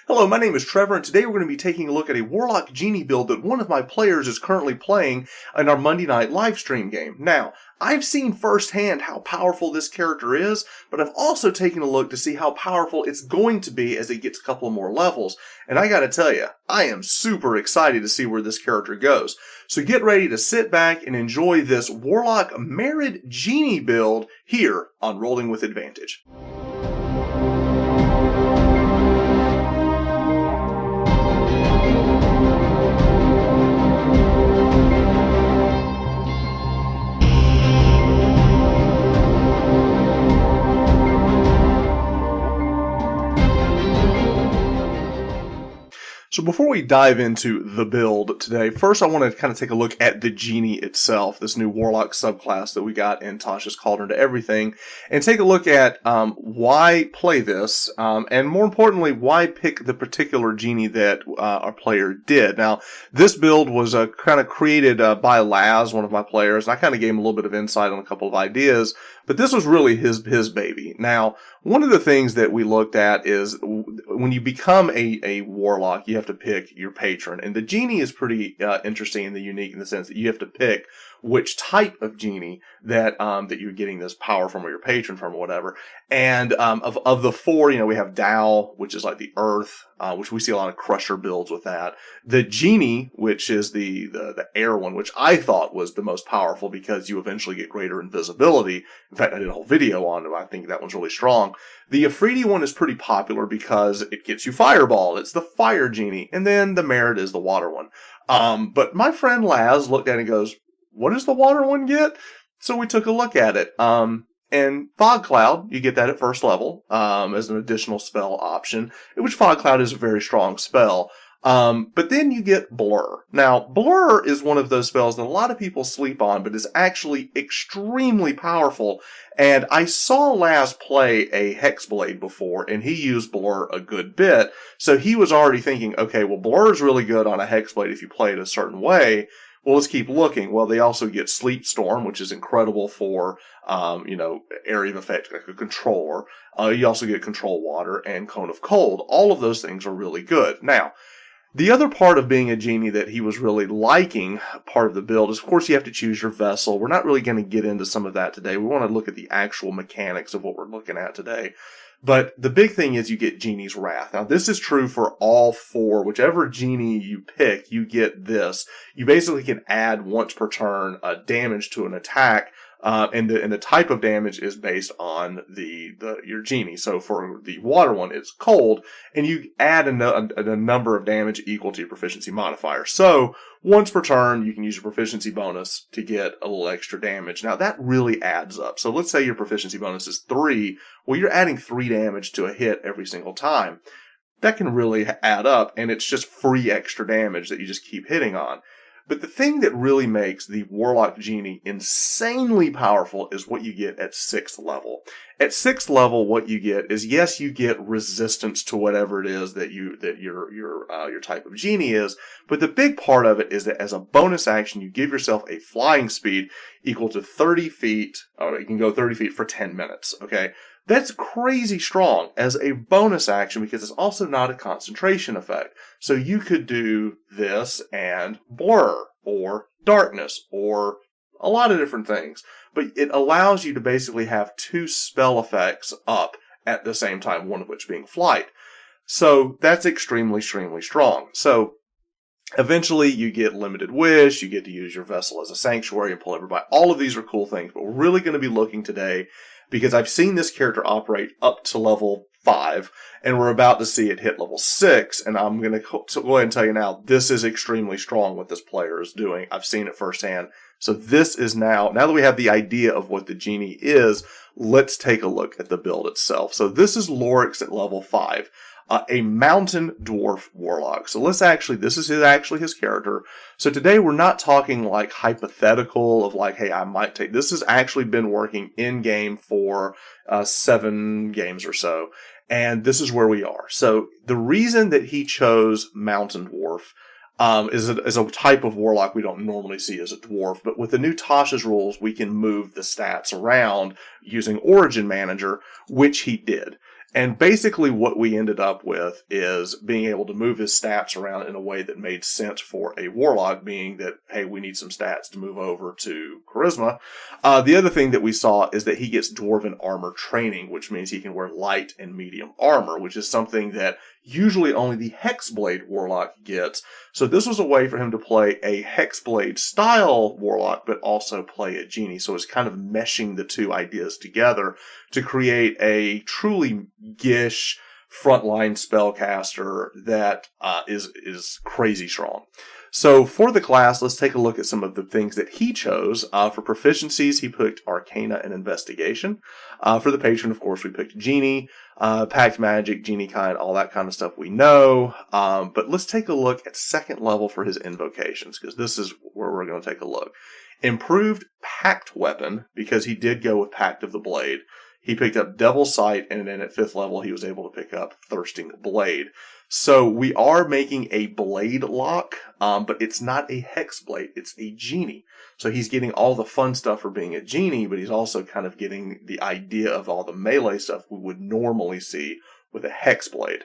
Hello, my name is Trevor, and today we're going to be taking a look at a Warlock Genie build that one of my players is currently playing in our Monday night live stream game. Now, I've seen firsthand how powerful this character is, but I've also taken a look to see how powerful it's going to be as it gets a couple more levels. And I gotta tell you, I am super excited to see where this character goes. So get ready to sit back and enjoy this Warlock Merit Genie build here on Rolling with Advantage. So before we dive into the build today, first I want to kind of take a look at the Genie itself, this new Warlock subclass that we got in Tasha's Cauldron to Everything, and take a look at why play this, and more importantly, why pick the particular Genie that our player did. Now, this build was kind of created by Laz, one of my players, and I kind of gave him a little bit of insight on a couple of ideas, but this was really his baby. Now, one of the things that we looked at is when you become a Warlock, you have to pick your patron. And the Genie is pretty interesting and unique in the sense that you have to pick which type of Genie that you're getting this power from, or your patron from, or whatever. And of the four, we have Dow, which is like the Earth, which we see a lot of Crusher builds with that. The Genie, which is the air one, which I thought was the most powerful because you eventually get greater invisibility. In fact, I did a whole video on it. I think that one's really strong. The Afridi one is pretty popular because it gets you Fireball. It's the Fire Genie. And then the Merit is the Water one. But my friend Laz looked at it and goes, what does the Water one get? So we took a look at it. And Fog Cloud, you get that at first level as an additional spell option, which Fog Cloud is a very strong spell. But then you get Blur. Now, Blur is one of those spells that a lot of people sleep on, but is actually extremely powerful. And I saw Laz play a Hexblade before, and he used Blur a good bit. So he was already thinking, okay, well, Blur is really good on a Hexblade if you play it a certain way. Well, let's keep looking. Well, they also get Sleep Storm, which is incredible for, area of effect, like a controller. You also get Control Water and Cone of Cold. All of those things are really good. Now, the other part of being a Genie that he was really liking, part of the build, is, of course, you have to choose your vessel. We're not really going to get into some of that today. We want to look at the actual mechanics of what we're looking at today. But the big thing is you get Genie's Wrath. Now, this is true for all four. Whichever Genie you pick, you get this. You basically can add once per turn damage to an attack. And the type of damage is based on your Genie. So for the Water one, it's cold, and you add a number of damage equal to your proficiency modifier. So once per turn, you can use your proficiency bonus to get a little extra damage. Now that really adds up. So let's say your proficiency bonus is 3. Well, you're adding 3 damage to a hit every single time. That can really add up, and it's just free extra damage that you just keep hitting on. But the thing that really makes the Warlock Genie insanely powerful is what you get at 6th level. At 6th level, what you get is, yes, you get resistance to whatever it is that your type of Genie is, but the big part of it is that as a bonus action, you give yourself a flying speed equal to 30 feet, or you can go 30 feet for 10 minutes, okay? That's crazy strong as a bonus action because it's also not a concentration effect. So you could do this and Blur or Darkness or a lot of different things. But it allows you to basically have 2 spell effects up at the same time, one of which being Flight. So that's extremely, extremely strong. So eventually you get Limited Wish, you get to use your vessel as a sanctuary and pull everybody. All of these are cool things, but we're really going to be looking today because I've seen this character operate up to level 5, and we're about to see it hit level 6, and I'm going to go ahead and tell you now, this is extremely strong what this player is doing. I've seen it firsthand. So this is now that we have the idea of what the Genie is, let's take a look at the build itself. So this is Lorex at level 5. A mountain dwarf warlock. So this is actually his character. So today we're not talking like hypothetical of like, hey, I might take, this has actually been working in game for 7 games or so. And this is where we are. So the reason that he chose mountain dwarf is a type of warlock we don't normally see as a dwarf, but with the new Tasha's rules, we can move the stats around using Origin Manager, which he did. And basically what we ended up with is being able to move his stats around in a way that made sense for a Warlock, being that, hey, we need some stats to move over to Charisma. The other thing that we saw is that he gets Dwarven Armor Training, which means he can wear light and medium armor, which is something that usually only the Hexblade Warlock gets. So this was a way for him to play a Hexblade style Warlock, but also play a Genie. So it's kind of meshing the two ideas together to create a truly Gish frontline spellcaster that is crazy strong. So for the class, let's take a look at some of the things that he chose. For proficiencies, he picked Arcana and Investigation. For the patron, of course, we picked Genie, Pact Magic, Genie Kind, all that kind of stuff we know. But let's take a look at second level for his invocations, because this is where we're going to take a look. Improved Pact Weapon, because he did go with Pact of the Blade. He picked up Devil's Sight, and then at 5th level, he was able to pick up Thirsting Blade. So we are making a blade lock, but it's not a hex blade, it's a genie. So he's getting all the fun stuff for being a genie, but he's also kind of getting the idea of all the melee stuff we would normally see with a hex blade.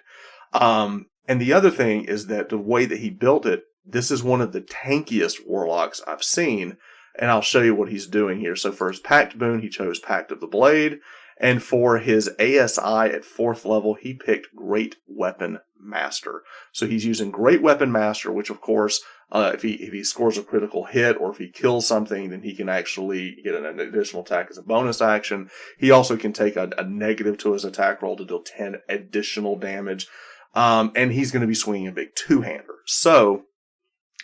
And the other thing is that the way that he built it, this is one of the tankiest warlocks I've seen, and I'll show you what he's doing here. So for his Pact boon, he chose Pact of the Blade. And for his ASI at 4th level, he picked Great Weapon Master. So he's using Great Weapon Master, which of course, if he scores a critical hit or if he kills something, then he can actually get an additional attack as a bonus action. He also can take a negative to his attack roll to deal 10 additional damage. And he's going to be swinging a big two-hander. So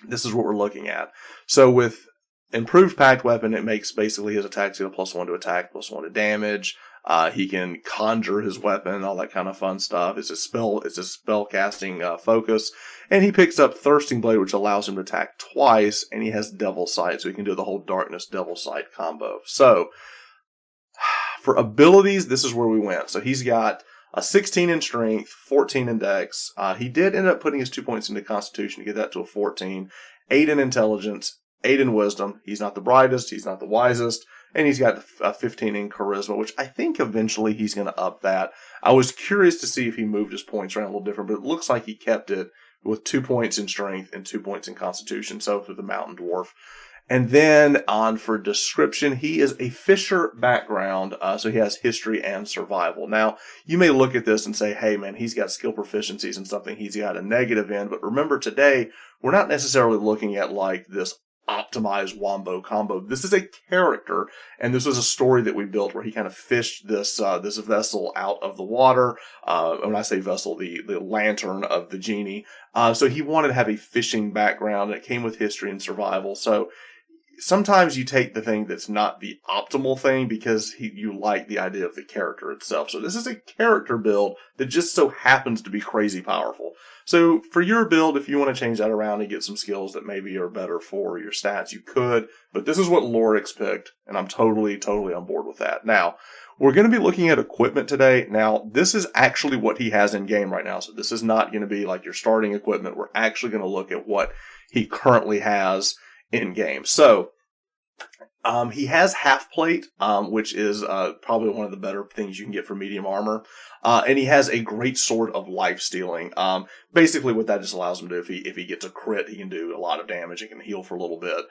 this is what we're looking at. So with Improved Pact Weapon, it makes basically his attacks get a +1 to attack, +1 to damage. He can conjure his weapon, all that kind of fun stuff. It's a spell casting focus. And he picks up Thirsting Blade, which allows him to attack twice, and he has Devil Sight, so he can do the whole Darkness Devil Sight combo. So, for abilities, this is where we went. So he's got a 16 in Strength, 14 in Dex. He did end up putting his 2 points into Constitution to get that to a 14. 8 in Intelligence, 8 in Wisdom. He's not the brightest, he's not the wisest. And he's got 15 in Charisma, which I think eventually he's going to up that. I was curious to see if he moved his points around a little different, but it looks like he kept it with 2 points in Strength and 2 points in Constitution, so for the Mountain Dwarf. And then on for Description, he is a Fisher background, so he has History and Survival. Now, you may look at this and say, hey man, he's got skill proficiencies and something he's got a negative in, but remember today, we're not necessarily looking at like this optimized wombo combo. This is a character, and this was a story that we built where he kind of fished this vessel out of the water. When I say vessel, the lantern of the genie. So he wanted to have a fishing background, and it came with history and survival. So sometimes you take the thing that's not the optimal thing because you like the idea of the character itself. So this is a character build that just so happens to be crazy powerful. So for your build, if you want to change that around and get some skills that maybe are better for your stats, you could. But this is what Lorex picked, and I'm totally on board with that. Now, we're going to be looking at equipment today. Now, this is actually what he has in game right now. So this is not going to be like your starting equipment. We're actually going to look at what he currently has in game. So, he has half plate, which is probably one of the better things you can get for medium armor. And he has a great sword of life stealing. Basically what that just allows him to do, if he gets a crit, he can do a lot of damage and can heal for a little bit.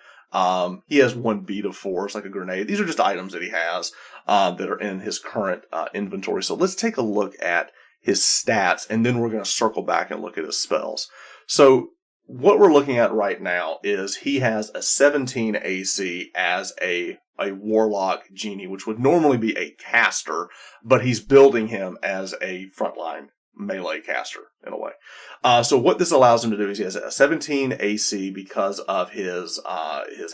He has 1 beat of force, like a grenade. These are just items that he has, that are in his current, inventory. So let's take a look at his stats, and then we're going to circle back and look at his spells. So, what we're looking at right now is he has a 17 AC as a Warlock Genie, which would normally be a caster, but he's building him as a frontline melee caster, in a way. So what this allows him to do is he has a 17 AC because of his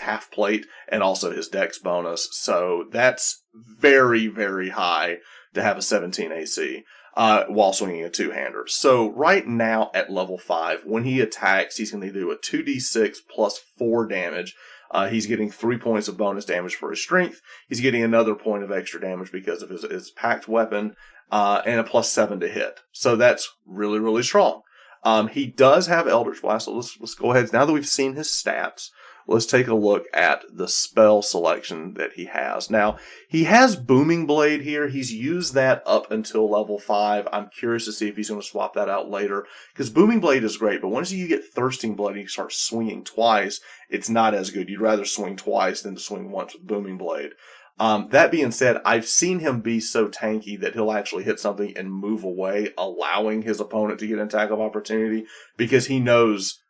half plate and also his dex bonus. So that's very, very high to have a 17 AC. While swinging a two-hander. So right now at level 5, when he attacks, he's going to do a 2d6 plus 4 damage. He's getting 3 points of bonus damage for his strength. He's getting another point of extra damage because of his packed weapon, and a +7 to hit. So that's really, really strong. He does have Eldritch Blast, so let's go ahead. Now that we've seen his stats, let's take a look at the spell selection that he has. Now, he has Booming Blade here. He's used that up until level 5. I'm curious to see if he's going to swap that out later, because Booming Blade is great, but once you get Thirsting Blade and you start swinging twice, it's not as good. You'd rather swing twice than to swing once with Booming Blade. That being said, I've seen him be so tanky that he'll actually hit something and move away, allowing his opponent to get an attack of opportunity, because he knows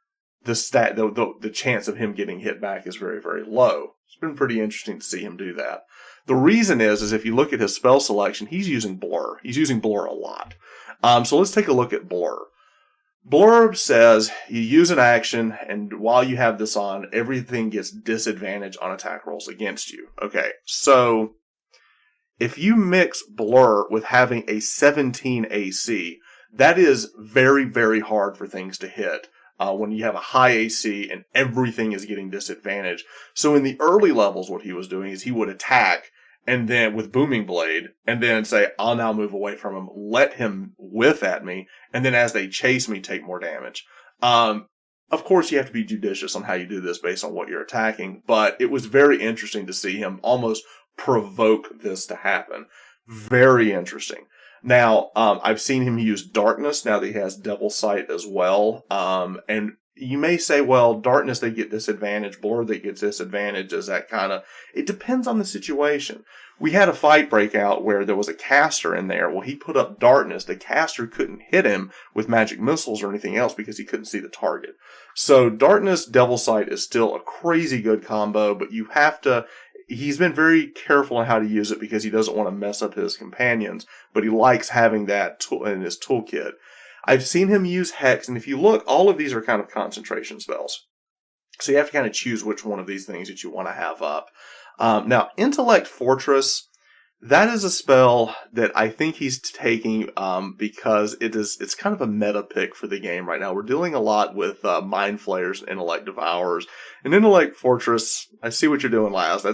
the chance of him getting hit back is very, very low. It's been pretty interesting to see him do that. The reason is if you look at his spell selection, he's using Blur. He's using Blur a lot. So let's take a look at Blur. Blur says you use an action, and while you have this on, everything gets disadvantage on attack rolls against you. Okay, so if you mix Blur with having a 17 AC, that is very, very hard for things to hit. When you have a high AC and everything is getting disadvantage. So in the early levels, what he was doing is he would attack, and then with Booming Blade, and then say, I'll now move away from him, let him whiff at me, and then as they chase me, take more damage. Of course, you have to be judicious on how you do this based on what you're attacking, but it was very interesting to see him almost provoke this to happen. Very interesting. Now, I've seen him use Darkness now that he has Devil Sight as well. And you may say, well, Darkness, they get disadvantage. Blur, they get disadvantage. Is that kind of... It depends on the situation. We had a fight break out where there was a caster in there. Well, he put up Darkness. The caster couldn't hit him with magic missiles or anything else because he couldn't see the target. So Darkness, Devil Sight is still a crazy good combo, but you have to... He's been very careful on how to use it because he doesn't want to mess up his companions, but he likes having that tool in his toolkit. I've seen him use Hex, and if you look, all of these are kind of concentration spells. So you have to kind of choose which one of these things that you want to have up. Now, Intellect Fortress, that is a spell that I think he's taking because it's kind of a meta pick for the game right now. We're dealing a lot with Mind Flayers and Intellect Devourers. And Intellect Fortress, I see what you're doing, Laz.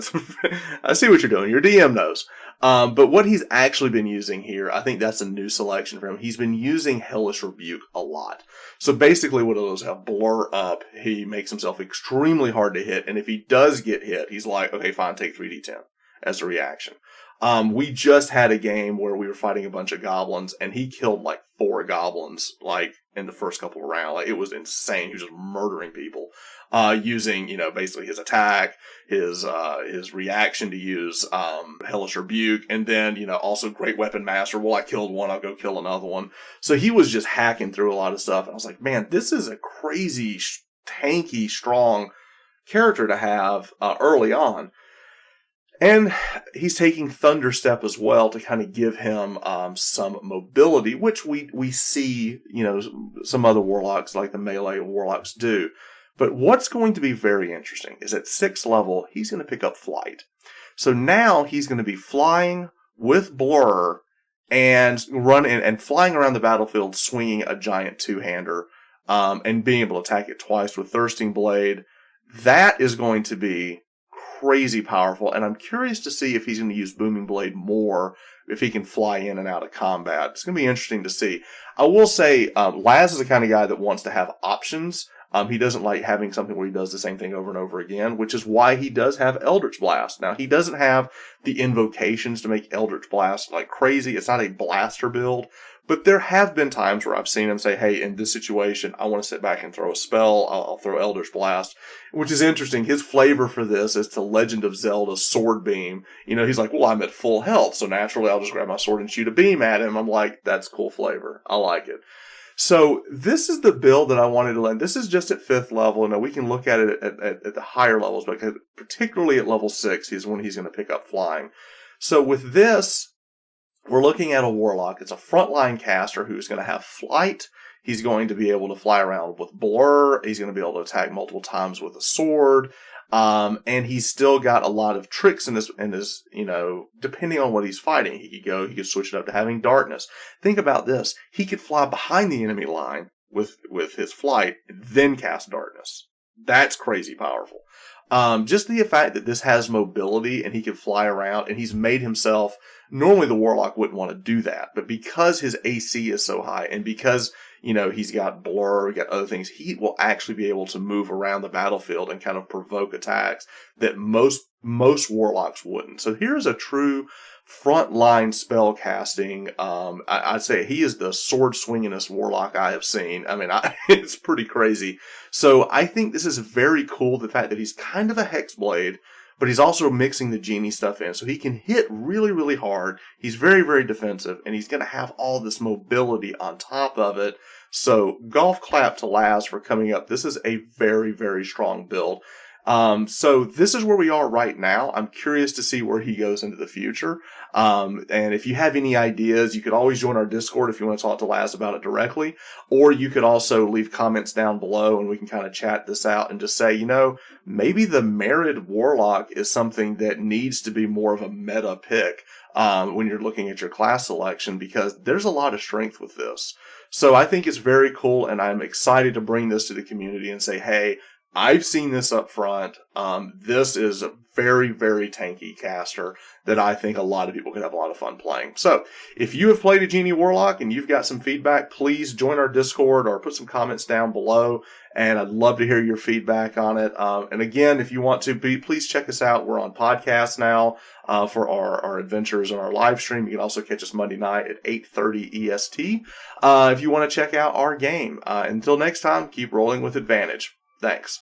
I see what you're doing. Your DM knows. But what he's actually been using here, I think that's a new selection for him. He's been using Hellish Rebuke a lot. So basically what it is, have Blur up, he makes himself extremely hard to hit. And if he does get hit, he's like, okay, fine, take 3d10 as a reaction. We just had a game where we were fighting a bunch of goblins, and he killed like 4 goblins, like in the first couple of rounds. Like, it was insane. He was just murdering people, using, basically his attack, his reaction to use, Hellish Rebuke, and then, also Great Weapon Master. Well, I killed one, I'll go kill another one. So he was just hacking through a lot of stuff. And I was like, man, this is a crazy, tanky, strong character to have, early on. And he's taking Thunderstep as well to kind of give him some mobility, which we see, some other warlocks like the melee warlocks do. But what's going to be very interesting is at 6th level, he's going to pick up Flight. So now he's going to be flying with Blur and and flying around the battlefield, swinging a giant 2-hander, and being able to attack it twice with Thirsting Blade. That is going to be crazy powerful, and I'm curious to see if he's going to use Booming Blade more, if he can fly in and out of combat. It's going to be interesting to see. I will say, Laz is the kind of guy that wants to have options. He doesn't like having something where he does the same thing over and over again, which is why he does have Eldritch Blast. Now, he doesn't have the invocations to make Eldritch Blast like crazy. It's not a blaster build, but there have been times where I've seen him say, hey, in this situation, I want to sit back and throw a spell. I'll throw Eldritch Blast, which is interesting. His flavor for this is to Legend of Zelda Sword Beam. He's like, well, I'm at full health, so naturally I'll just grab my sword and shoot a beam at him. I'm like, that's cool flavor. I like it. So this is the build that I wanted to learn. This is just at 5th level. Now we can look at it at the higher levels, but particularly at level 6 is when he's going to pick up flying. So with this, we're looking at a warlock. It's a frontline caster who's going to have Flight. He's going to be able to fly around with Blur. He's going to be able to attack multiple times with a sword. And he's still got a lot of tricks in his, depending on what he's fighting. He could switch it up to having Darkness. Think about this. He could fly behind the enemy line with his Flight, and then cast Darkness. That's crazy powerful. Just the fact that this has mobility and he can fly around, and he's made himself, normally the Warlock wouldn't want to do that, but because his AC is so high, and because he's got blur, got other things. He will actually be able to move around the battlefield and kind of provoke attacks that most warlocks wouldn't. So here's a true frontline spell casting. I'd say he is the sword swingingest warlock I have seen. I mean, it's pretty crazy. So I think this is very cool. The fact that he's kind of a hexblade, but he's also mixing the genie stuff in. So he can hit really, really hard. He's very, very defensive, and he's going to have all this mobility on top of it. So golf clap to Laz for coming up. This is a very, very strong build. So this is where we are right now. I'm curious to see where he goes into the future. And if you have any ideas, you could always join our Discord if you want to talk to Laz about it directly, or you could also leave comments down below and we can kind of chat this out and just say, maybe the Merid Warlock is something that needs to be more of a meta pick, when you're looking at your class selection, because there's a lot of strength with this. So I think it's very cool, and I'm excited to bring this to the community and say, hey, I've seen this up front. This is a very, very tanky caster that I think a lot of people could have a lot of fun playing. So if you have played a Genie Warlock and you've got some feedback, please join our Discord or put some comments down below. And I'd love to hear your feedback on it. And again, if you want to, please check us out. We're on podcast now for our adventures and our live stream. You can also catch us Monday night at 8:30 EST if you want to check out our game. Until next time, keep rolling with advantage. Thanks.